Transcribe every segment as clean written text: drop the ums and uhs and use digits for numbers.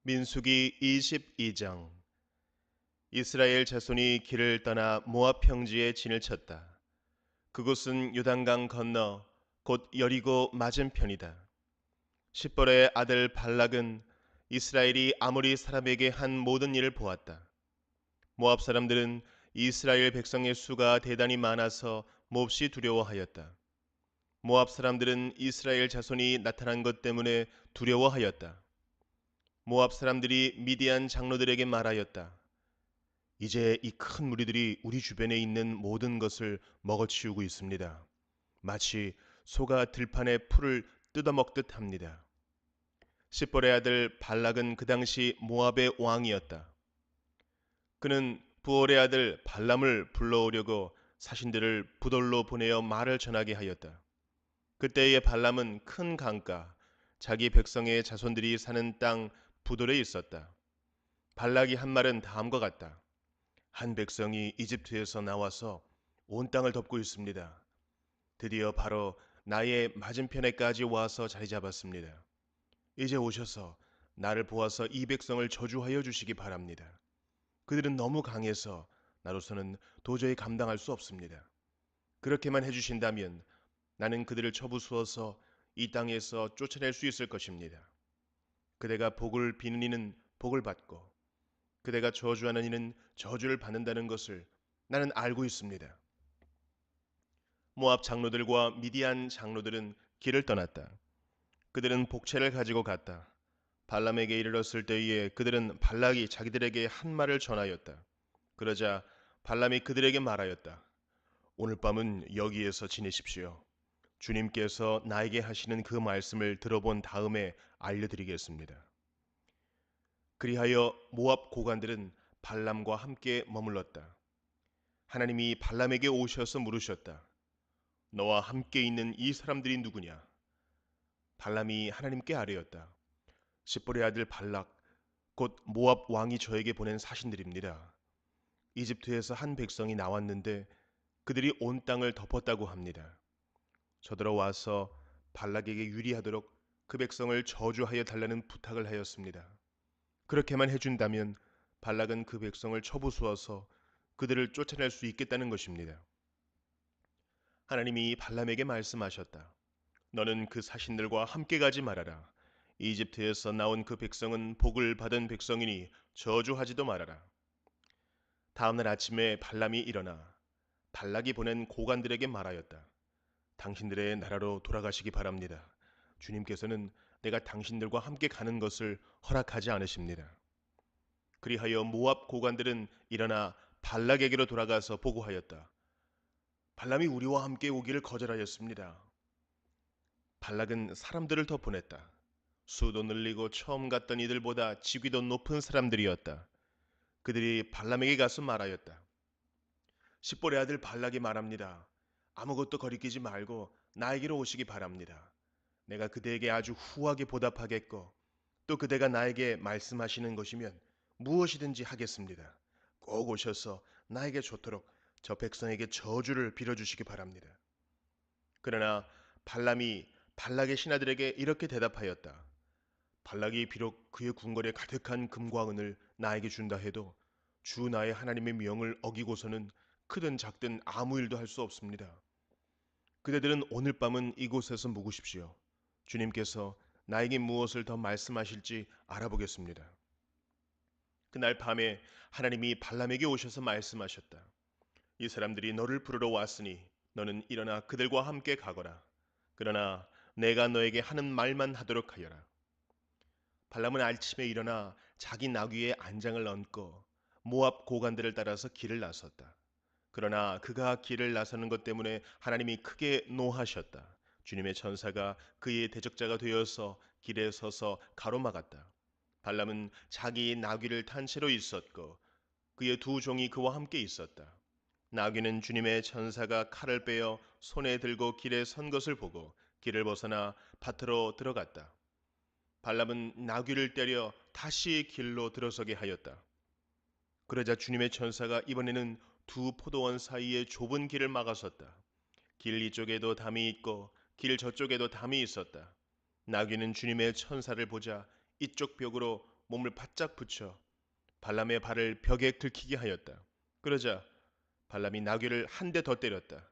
민수기 22장. 이스라엘 자손이 길을 떠나 모압 평지에 진을 쳤다. 그곳은 요단강 건너 곧 여리고 맞은편이다. 십볼의 아들 발락은 이스라엘이 아모리 사람에게 한 모든 일을 보았다. 모압 사람들은 이스라엘 백성의 수가 대단히 많아서 몹시 두려워하였다. 모압 사람들은 이스라엘 자손이 나타난 것 때문에 두려워하였다. 모압 사람들이 미디안 장로들에게 말하였다. 이제 이 큰 무리들이 우리 주변에 있는 모든 것을 먹어치우고 있습니다. 마치 소가 들판의 풀을 뜯어먹듯 합니다. 십볼의 아들 발락은 그 당시 모압의 왕이었다. 그는 부올의 아들 발람을 불러오려고 사신들을 부돌로 보내어 말을 전하게 하였다. 그때의 발람은 큰 강가, 자기 백성의 자손들이 사는 땅 부돌에 있었다. 발락이 한 말은 다음과 같다. 한 백성이 이집트에서 나와서 온 땅을 덮고 있습니다. 드디어 바로 나의 맞은편에까지 와서 자리 잡았습니다. 이제 오셔서 나를 보아서 이 백성을 저주하여 주시기 바랍니다. 그들은 너무 강해서 나로서는 도저히 감당할 수 없습니다. 그렇게만 해주신다면 나는 그들을 쳐부수어서 이 땅에서 쫓아낼 수 있을 것입니다. 그대가 복을 비는 이는 복을 받고 그대가 저주하는 이는 저주를 받는다는 것을 나는 알고 있습니다. 모압 장로들과 미디안 장로들은 길을 떠났다. 그들은 복채를 가지고 갔다. 발람에게 이르렀을 때에 그들은 발락이 자기들에게 한 말을 전하였다. 그러자 발람이 그들에게 말하였다. 오늘 밤은 여기에서 지내십시오. 주님께서 나에게 하시는 그 말씀을 들어본 다음에 알려드리겠습니다. 그리하여 모압 고관들은 발람과 함께 머물렀다. 하나님이 발람에게 오셔서 물으셨다. 너와 함께 있는 이 사람들이 누구냐? 발람이 하나님께 아뢰었다. 십볼의 아들 발락, 곧 모압 왕이 저에게 보낸 사신들입니다. 이집트에서 한 백성이 나왔는데 그들이 온 땅을 덮었다고 합니다. 저들어 와서 발락에게 유리하도록 그 백성을 저주하여 달라는 부탁을 하였습니다. 그렇게만 해준다면 발락은 그 백성을 쳐부수어서 그들을 쫓아낼 수 있겠다는 것입니다. 하나님이 발람에게 말씀하셨다. 너는 그 사신들과 함께 가지 말아라. 이집트에서 나온 그 백성은 복을 받은 백성이니 저주하지도 말아라. 다음날 아침에 발람이 일어나 발락이 보낸 고관들에게 말하였다. 당신들의 나라로 돌아가시기 바랍니다. 주님께서는 내가 당신들과 함께 가는 것을 허락하지 않으십니다. 그리하여 모압 고관들은 일어나 발락에게로 돌아가서 보고하였다. 발람이 우리와 함께 오기를 거절하였습니다. 발락은 사람들을 더 보냈다. 수도 늘리고 처음 갔던 이들보다 직위도 높은 사람들이었다. 그들이 발람에게 가서 말하였다. 십볼의 아들 발락이 말합니다. 아무것도 거리끼지 말고 나에게로 오시기 바랍니다. 내가 그대에게 아주 후하게 보답하겠고 또 그대가 나에게 말씀하시는 것이면 무엇이든지 하겠습니다. 꼭 오셔서 나에게 좋도록 저 백성에게 저주를 빌어주시기 바랍니다. 그러나 발람이 발락의 신하들에게 이렇게 대답하였다. 발락이 비록 그의 궁궐에 가득한 금과 은을 나에게 준다 해도 주 나의 하나님의 명을 어기고서는 크든 작든 아무 일도 할 수 없습니다. 그대들은 오늘 밤은 이곳에서 묵으십시오. 주님께서 나에게 무엇을 더 말씀하실지 알아보겠습니다. 그날 밤에 하나님이 발람에게 오셔서 말씀하셨다. 이 사람들이 너를 부르러 왔으니 너는 일어나 그들과 함께 가거라. 그러나 내가 너에게 하는 말만 하도록 하여라. 발람은 아침에 일어나 자기 나귀의 안장을 얹고 모압 고관들을 따라서 길을 나섰다. 그러나 그가 길을 나서는 것 때문에 하나님이 크게 노하셨다. 주님의 천사가 그의 대적자가 되어서 길에 서서 가로막았다. 발람은 자기 나귀를 탄 채로 있었고 그의 두 종이 그와 함께 있었다. 나귀는 주님의 천사가 칼을 빼어 손에 들고 길에 선 것을 보고 길을 벗어나 밭으로 들어갔다. 발람은 나귀를 때려 다시 길로 들어서게 하였다. 그러자 주님의 천사가 이번에는 두 포도원 사이에 좁은 길을 막아섰다. 길 이쪽에도 담이 있고 길 저쪽에도 담이 있었다. 나귀는 주님의 천사를 보자 이쪽 벽으로 몸을 바짝 붙여 발람의 발을 벽에 긁히게 하였다. 그러자 발람이 나귀를 한 대 더 때렸다.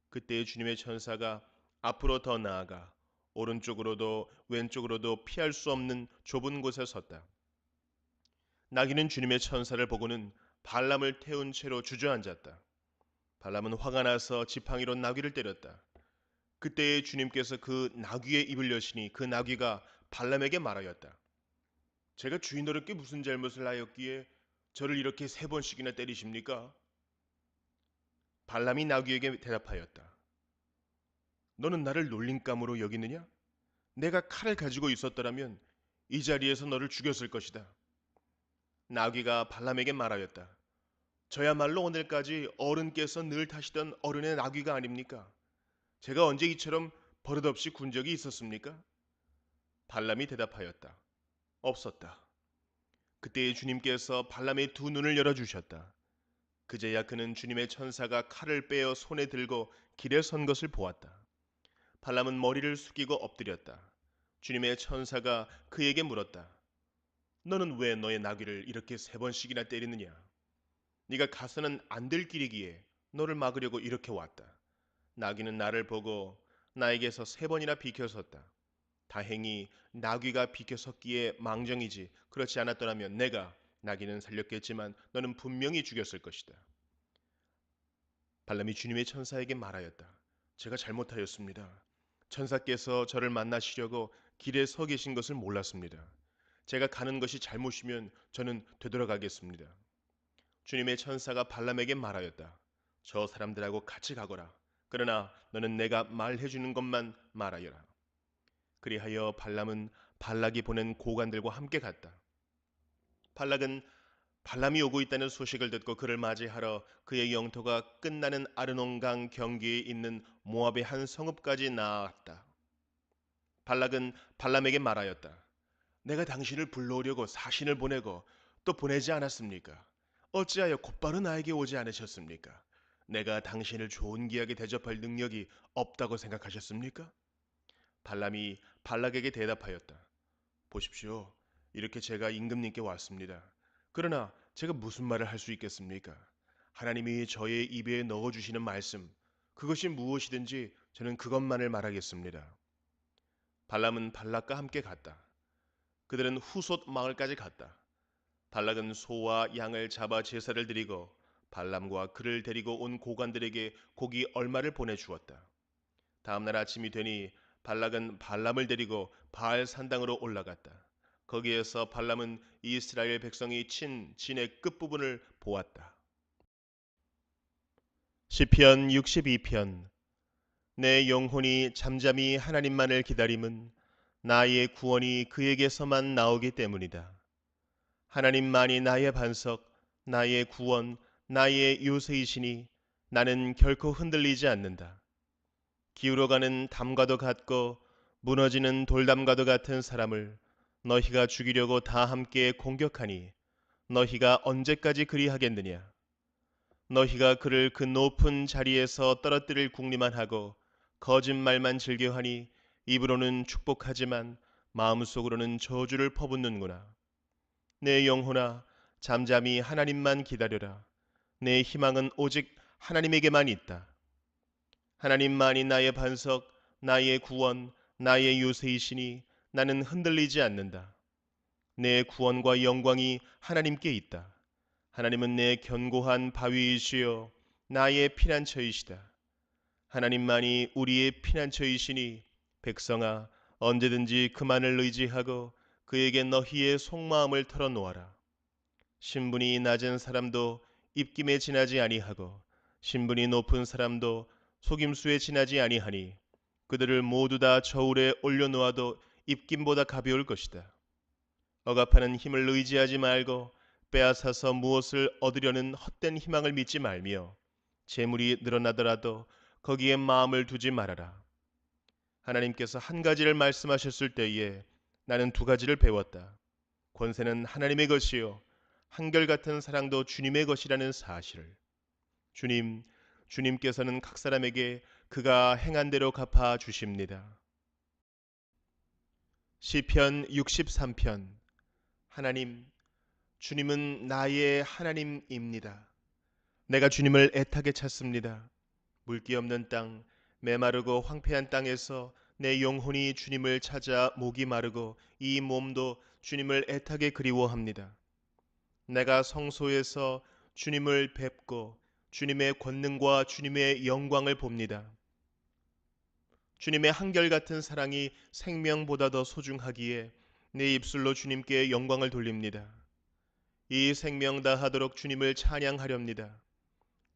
그때 주님의 천사가 앞으로 더 나아가 오른쪽으로도 왼쪽으로도 피할 수 없는 좁은 곳에 섰다. 나귀는 주님의 천사를 보고는 발람을 태운 채로 주저앉았다. 발람은 화가 나서 지팡이로 나귀를 때렸다. 그때 주님께서 그 나귀의 입을 여시니 그 나귀가 발람에게 말하였다. 제가 주인어른께 무슨 잘못을 하였기에 저를 이렇게 3번씩이나 때리십니까? 발람이 나귀에게 대답하였다. 너는 나를 놀림감으로 여기느냐? 내가 칼을 가지고 있었더라면 이 자리에서 너를 죽였을 것이다. 나귀가 발람에게 말하였다. 저야말로 오늘까지 어른께서 늘 타시던 어른의 나귀가 아닙니까? 제가 언제 이처럼 버릇없이 군 적이 있었습니까? 발람이 대답하였다. 없었다. 그때 주님께서 발람의 두 눈을 열어주셨다. 그제야 그는 주님의 천사가 칼을 빼어 손에 들고 길에 선 것을 보았다. 발람은 머리를 숙이고 엎드렸다. 주님의 천사가 그에게 물었다. 너는 왜 너의 나귀를 이렇게 3번씩이나 때리느냐? 네가 가서는 안 될 길이기에 너를 막으려고 이렇게 왔다. 나귀는 나를 보고 나에게서 3번이나 비켜섰다. 다행히 나귀가 비켜섰기에 망정이지 그렇지 않았더라면 내가 나귀는 살렸겠지만 너는 분명히 죽였을 것이다. 발람이 주님의 천사에게 말하였다. 제가 잘못하였습니다. 천사께서 저를 만나시려고 길에 서 계신 것을 몰랐습니다. 제가 가는 것이 잘못이면 저는 되돌아가겠습니다. 주님의 천사가 발람에게 말하였다. 저 사람들하고 같이 가거라. 그러나 너는 내가 말해주는 것만 말하여라. 그리하여 발람은 발락이 보낸 고관들과 함께 갔다. 발락은 발람이 오고 있다는 소식을 듣고 그를 맞이하러 그의 영토가 끝나는 아르논강 경계에 있는 모압의 한 성읍까지 나아갔다. 발락은 발람에게 말하였다. 내가 당신을 불러오려고 사신을 보내고 또 보내지 않았습니까? 어찌하여 곧바로 나에게 오지 않으셨습니까? 내가 당신을 좋은 기하게 대접할 능력이 없다고 생각하셨습니까? 발람이 발락에게 대답하였다. 보십시오. 이렇게 제가 임금님께 왔습니다. 그러나 제가 무슨 말을 할 수 있겠습니까? 하나님이 저의 입에 넣어주시는 말씀, 그것이 무엇이든지 저는 그것만을 말하겠습니다. 발람은 발락과 함께 갔다. 그들은 후솥 마을까지 갔다. 발락은 소와 양을 잡아 제사를 드리고 발람과 그를 데리고 온 고관들에게 고기 얼마를 보내주었다. 다음날 아침이 되니 발락은 발람을 데리고 바알 산당으로 올라갔다. 거기에서 발람은 이스라엘 백성이 친 진의 끝부분을 보았다. 시편 62편. 내 영혼이 잠잠히 하나님만을 기다림은 나의 구원이 그에게서만 나오기 때문이다. 하나님만이 나의 반석, 나의 구원, 나의 요새이시니 나는 결코 흔들리지 않는다. 기울어가는 담과도 같고 무너지는 돌담과도 같은 사람을 너희가 죽이려고 다 함께 공격하니 너희가 언제까지 그리하겠느냐? 너희가 그를 그 높은 자리에서 떨어뜨릴 궁리만 하고 거짓말만 즐겨하니 입으로는 축복하지만 마음속으로는 저주를 퍼붓는구나. 내 영혼아, 잠잠히 하나님만 기다려라. 내 희망은 오직 하나님에게만 있다. 하나님만이 나의 반석, 나의 구원, 나의 요새이시니 나는 흔들리지 않는다. 내 구원과 영광이 하나님께 있다. 하나님은 내 견고한 바위이시요 나의 피난처이시다. 하나님만이 우리의 피난처이시니 백성아 언제든지 그만을 의지하고 그에게 너희의 속마음을 털어놓아라. 신분이 낮은 사람도 입김에 지나지 아니하고 신분이 높은 사람도 속임수에 지나지 아니하니 그들을 모두 다 저울에 올려놓아도 입김보다 가벼울 것이다. 억압하는 힘을 의지하지 말고 빼앗아서 무엇을 얻으려는 헛된 희망을 믿지 말며 재물이 늘어나더라도 거기에 마음을 두지 말아라. 하나님께서 한 가지를 말씀하셨을 때에 나는 2가지를 배웠다. 권세는 하나님의 것이요 한결같은 사랑도 주님의 것이라는 사실을. 주님께서는 각 사람에게 그가 행한 대로 갚아 주십니다. 시편 63편. 하나님, 주님은 나의 하나님입니다. 내가 주님을 애타게 찾습니다. 물기 없는 땅, 메마르고 황폐한 땅에서 내 영혼이 주님을 찾아 목이 마르고 이 몸도 주님을 애타게 그리워합니다. 내가 성소에서 주님을 뵙고 주님의 권능과 주님의 영광을 봅니다. 주님의 한결같은 사랑이 생명보다 더 소중하기에 내 입술로 주님께 영광을 돌립니다. 이 생명 다하도록 주님을 찬양하렵니다.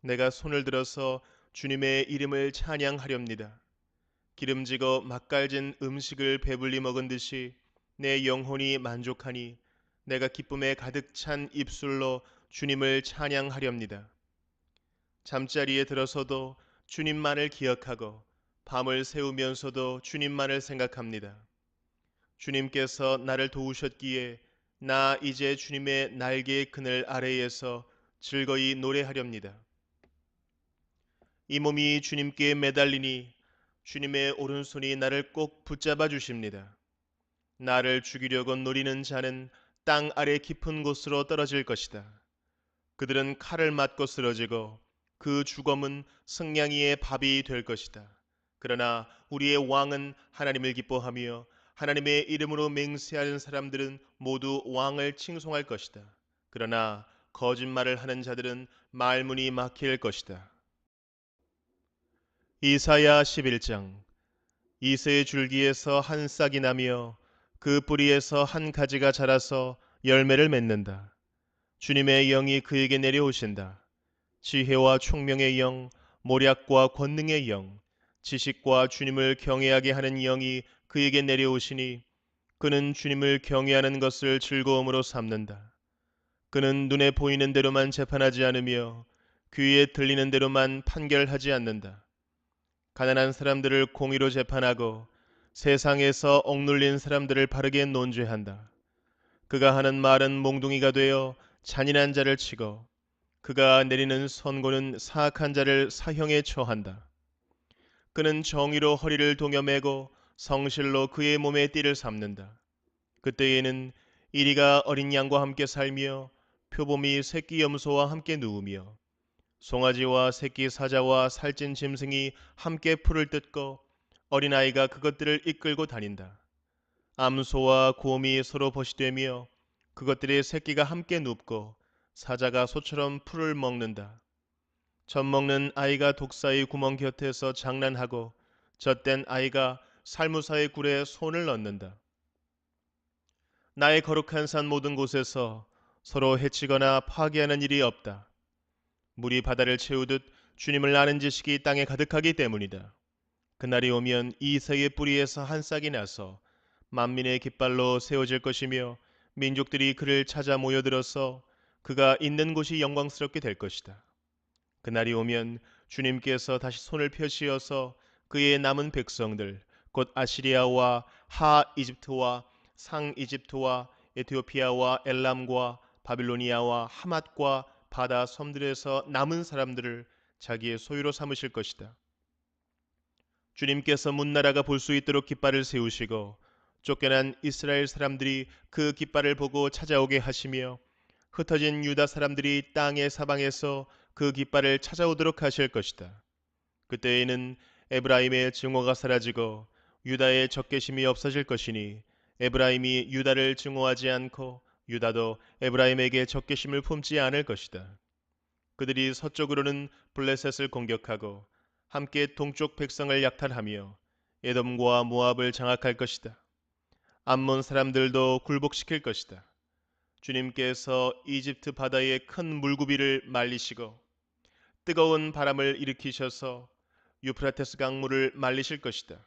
내가 손을 들어서 주님의 이름을 찬양하렵니다. 기름지고 맛깔진 음식을 배불리 먹은 듯이 내 영혼이 만족하니 내가 기쁨에 가득 찬 입술로 주님을 찬양하렵니다. 잠자리에 들어서도 주님만을 기억하고 밤을 새우면서도 주님만을 생각합니다. 주님께서 나를 도우셨기에 나 이제 주님의 날개의 그늘 아래에서 즐거이 노래하렵니다. 이 몸이 주님께 매달리니 주님의 오른손이 나를 꼭 붙잡아 주십니다. 나를 죽이려고 노리는 자는 땅 아래 깊은 곳으로 떨어질 것이다. 그들은 칼을 맞고 쓰러지고 그 주검은 승냥이의 밥이 될 것이다. 그러나 우리의 왕은 하나님을 기뻐하며 하나님의 이름으로 맹세하는 사람들은 모두 왕을 칭송할 것이다. 그러나 거짓말을 하는 자들은 말문이 막힐 것이다. 이사야 11장. 이새의 줄기에서 한 싹이 나며 그 뿌리에서 한 가지가 자라서 열매를 맺는다. 주님의 영이 그에게 내려오신다. 지혜와 총명의 영, 모략과 권능의 영, 지식과 주님을 경외하게 하는 영이 그에게 내려오시니 그는 주님을 경외하는 것을 즐거움으로 삼는다. 그는 눈에 보이는 대로만 재판하지 않으며 귀에 들리는 대로만 판결하지 않는다. 가난한 사람들을 공의로 재판하고 세상에서 억눌린 사람들을 바르게 논죄한다. 그가 하는 말은 몽둥이가 되어 잔인한 자를 치고 그가 내리는 선고는 사악한 자를 사형에 처한다. 그는 정의로 허리를 동여매고 성실로 그의 몸에 띠를 삼는다. 그때에는 이리가 어린 양과 함께 살며 표범이 새끼 염소와 함께 누우며 송아지와 새끼 사자와 살찐 짐승이 함께 풀을 뜯고 어린아이가 그것들을 이끌고 다닌다. 암소와 곰이 서로 벗이되며 그것들의 새끼가 함께 눕고 사자가 소처럼 풀을 먹는다. 젖먹는 아이가 독사의 구멍 곁에서 장난하고 젖된 아이가 살무사의 굴에 손을 넣는다. 나의 거룩한 산 모든 곳에서 서로 해치거나 파괴하는 일이 없다. 물이 바다를 채우듯 주님을 아는 지식이 땅에 가득하기 때문이다. 그날이 오면 이새의 뿌리에서 한 싹이 나서 만민의 깃발로 세워질 것이며 민족들이 그를 찾아 모여들어서 그가 있는 곳이 영광스럽게 될 것이다. 그날이 오면 주님께서 다시 손을 펴시어서 그의 남은 백성들 곧 아시리아와 하 이집트와 상 이집트와 에티오피아와 엘람과 바빌로니아와 하맛과 바다 섬들에서 남은 사람들을 자기의 소유로 삼으실 것이다. 주님께서 문나라가 볼 수 있도록 깃발을 세우시고 쫓겨난 이스라엘 사람들이 그 깃발을 보고 찾아오게 하시며 흩어진 유다 사람들이 땅의 사방에서 그 깃발을 찾아오도록 하실 것이다. 그때에는 에브라임의 증오가 사라지고 유다의 적개심이 없어질 것이니 에브라임이 유다를 증오하지 않고 유다도 에브라임에게 적개심을 품지 않을 것이다. 그들이 서쪽으로는 블레셋을 공격하고 함께 동쪽 백성을 약탈하며 에돔과 모압을 장악할 것이다. 암몬 사람들도 굴복시킬 것이다. 주님께서 이집트 바다의 큰 물고기를 말리시고 뜨거운 바람을 일으키셔서 유프라테스 강물을 말리실 것이다.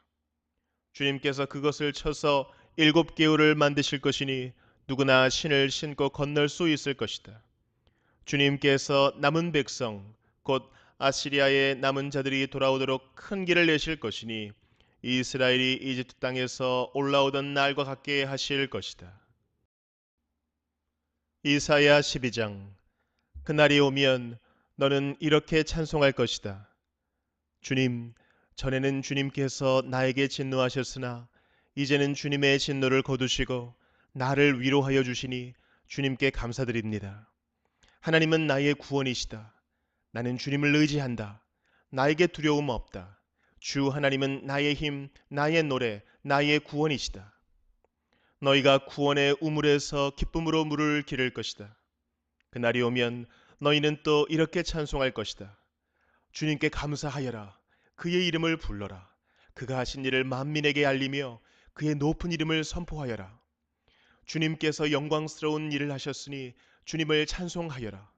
주님께서 그것을 쳐서 7개월을 만드실 것이니 누구나 신을 신고 건널 수 있을 것이다. 주님께서 남은 백성 곧 아시리아의 남은 자들이 돌아오도록 큰 길을 내실 것이니 이스라엘이 이집트 땅에서 올라오던 날과 같게 하실 것이다. 이사야 12장. 그날이 오면 너는 이렇게 찬송할 것이다. 주님, 전에는 주님께서 나에게 진노하셨으나 이제는 주님의 진노를 거두시고 나를 위로하여 주시니 주님께 감사드립니다. 하나님은 나의 구원이시다. 나는 주님을 의지한다. 나에게 두려움 없다. 주 하나님은 나의 힘, 나의 노래, 나의 구원이시다. 너희가 구원의 우물에서 기쁨으로 물을 기를 것이다. 그날이 오면 너희는 또 이렇게 찬송할 것이다. 주님께 감사하여라. 그의 이름을 불러라. 그가 하신 일을 만민에게 알리며 그의 높은 이름을 선포하여라. 주님께서 영광스러운 일을 하셨으니 주님을 찬송하여라.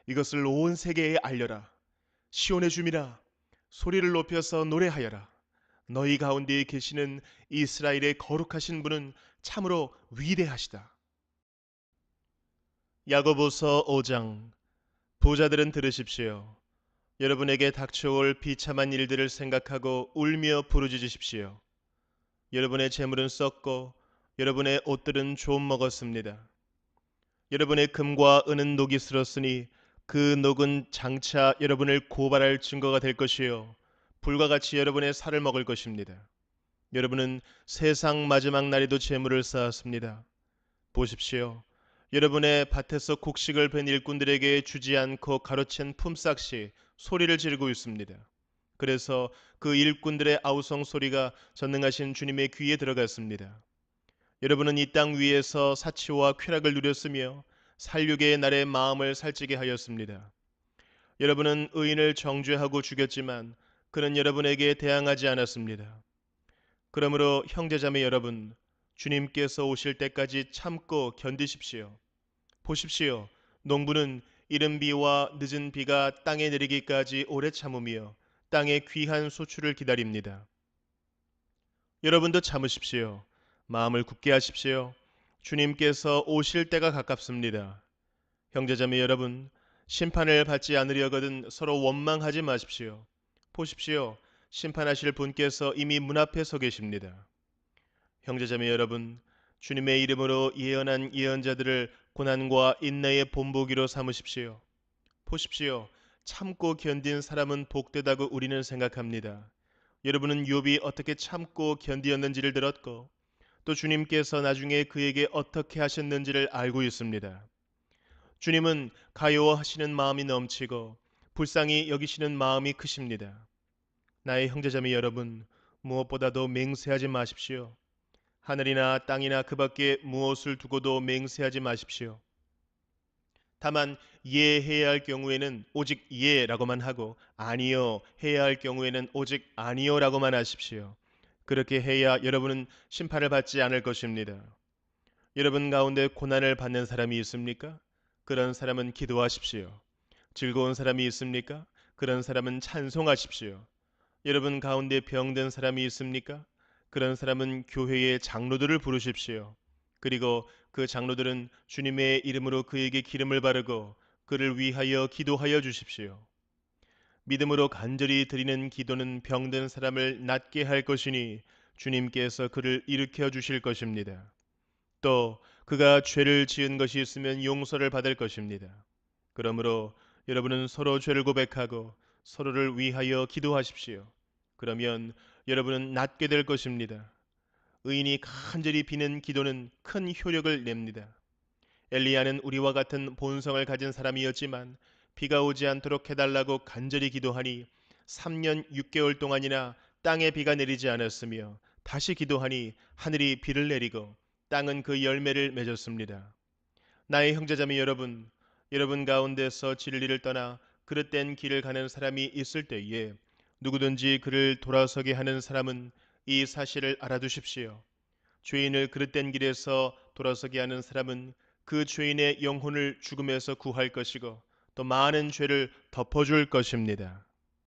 이것을 온 세계에 알려라. 시온의 주민아, 소리를 높여서 노래하여라. 너희 가운데 계시는 이스라엘의 거룩하신 분은 참으로 위대하시다. 야고보서 5장. 부자들은 들으십시오. 여러분에게 닥쳐올 비참한 일들을 생각하고 울며 부르짖으십시오. 여러분의 재물은 썩고 여러분의 옷들은 좀 먹었습니다. 여러분의 금과 은은 녹이 슬었으니 그 녹은 장차 여러분을 고발할 증거가 될 것이요 불과 같이 여러분의 살을 먹을 것입니다. 여러분은 세상 마지막 날에도 재물을 쌓았습니다. 보십시오. 여러분의 밭에서 곡식을 벤 일꾼들에게 주지 않고 가로챈 품삯이 소리를 지르고 있습니다. 그래서 그 일꾼들의 아우성 소리가 전능하신 주님의 귀에 들어갔습니다. 여러분은 이 땅 위에서 사치와 쾌락을 누렸으며 살육의 날에 마음을 살찌게 하였습니다. 여러분은 의인을 정죄하고 죽였지만 그는 여러분에게 대항하지 않았습니다. 그러므로 형제자매 여러분, 주님께서 오실 때까지 참고 견디십시오. 보십시오. 농부는 이른 비와 늦은 비가 땅에 내리기까지 오래 참으며 땅의 귀한 소출을 기다립니다. 여러분도 참으십시오. 마음을 굳게 하십시오. 주님께서 오실 때가 가깝습니다. 형제자매 여러분, 심판을 받지 않으려거든 서로 원망하지 마십시오. 보십시오. 심판하실 분께서 이미 문 앞에 서 계십니다. 형제자매 여러분, 주님의 이름으로 예언한 예언자들을 고난과 인내의 본보기로 삼으십시오. 보십시오. 참고 견딘 사람은 복되다고 우리는 생각합니다. 여러분은 욥이 어떻게 참고 견디었는지를 들었고 또 주님께서 나중에 그에게 어떻게 하셨는지를 알고 있습니다. 주님은 가여워하시는 마음이 넘치고 불쌍히 여기시는 마음이 크십니다. 나의 형제자매 여러분, 무엇보다도 맹세하지 마십시오. 하늘이나 땅이나 그 밖에 무엇을 두고도 맹세하지 마십시오. 다만 예해야 할 경우에는 오직 예라고만 하고 아니요 해야 할 경우에는 오직 아니요라고만 하십시오. 그렇게 해야 여러분은 심판을 받지 않을 것입니다. 여러분 가운데 고난을 받는 사람이 있습니까? 그런 사람은 기도하십시오. 즐거운 사람이 있습니까? 그런 사람은 찬송하십시오. 여러분 가운데 병든 사람이 있습니까? 그런 사람은 교회의 장로들을 부르십시오. 그리고 그 장로들은 주님의 이름으로 그에게 기름을 바르고 그를 위하여 기도하여 주십시오. 믿음으로 간절히 드리는 기도는 병든 사람을 낫게 할 것이니 주님께서 그를 일으켜 주실 것입니다. 또 그가 죄를 지은 것이 있으면 용서를 받을 것입니다. 그러므로 여러분은 서로 죄를 고백하고 서로를 위하여 기도하십시오. 그러면 여러분은 낫게 될 것입니다. 의인이 간절히 비는 기도는 큰 효력을 냅니다. 엘리야는 우리와 같은 본성을 가진 사람이었지만 비가 오지 않도록 해달라고 간절히 기도하니 3년 6개월 동안이나 땅에 비가 내리지 않았으며 다시 기도하니 하늘이 비를 내리고 땅은 그 열매를 맺었습니다. 나의 형제자매 여러분, 여러분 가운데서 진리를 떠나 그릇된 길을 가는 사람이 있을 때에 누구든지 그를 돌아서게 하는 사람은 이 사실을 알아두십시오. 죄인을 그릇된 길에서 돌아서게 하는 사람은 그 죄인의 영혼을 죽음에서 구할 것이고 또 많은 죄를 덮어줄 것입니다.